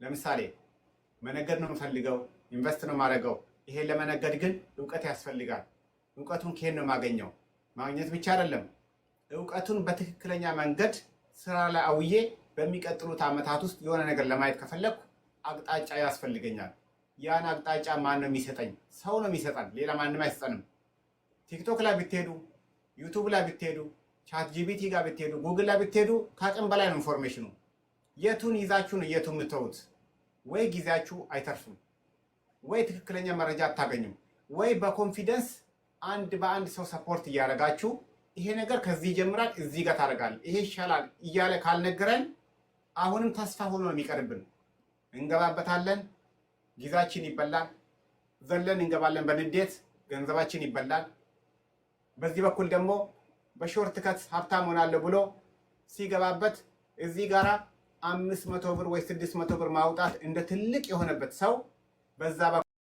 ለምሳሌ መነገድ ነው የምፈልገው፣ ኢንቨስት ነው ማድረገው። ይሄ ለመነገድ ግን እውቀት ያስፈልጋል። እውቀቱን ከየት ነው ማገኘው? ማግኘት ብቻ አይደለም፣ እውቀቱን በትክክለኛ መንገድ ስራ ላይ አውዬ በሚቀጥሉት ዓመታት ውስጥ የሆነ ነገር ለማየት ከፈለኩ አቅጣጫ ያስፈልገኛል። ያን አቅጣጫ ማን ነው የሚሰጠኝ? ሰው ነው የሚሰጠን፣ ሌላ ማንም አይሰጠንም። ቲክቶክ ላይ ብትሄዱ፣ ዩቱብ ላይ ብትሄዱ፣ ቻት ጂቢቲ ጋር ብትሄዱ፣ ጉግል ላይ ብትሄዱ ከአቅም በላይ ነው ኢንፎርሜሽኑ። የቱን ይዛችሁ ነው የቱን የምትተውት? ወይ ጊዜያችሁ አይተርፍም፣ ወይ ትክክለኛ መረጃ አታገኙም፣ ወይ በኮንፊደንስ አንድ በአንድ ሰው ሰፖርት እያደረጋችሁ ይሄ ነገር ከዚህ ይጀምራል እዚህ ጋር ታደርጋል ይሄ ይሻላል እያለ ካልነገረን አሁንም ተስፋ ሆኖ ነው የሚቀርብን። እንገባበታለን፣ ጊዜያችን ይበላል፣ ዘለን እንገባለን፣ በንዴት ገንዘባችን ይበላል። በዚህ በኩል ደግሞ በሾርት ከት ሀብታም ሆናለሁ ብሎ ሲገባበት እዚህ ጋራ 500 ብር ወይ 600 ብር ማውጣት እንደ ትልቅ የሆነበት ሰው በዛ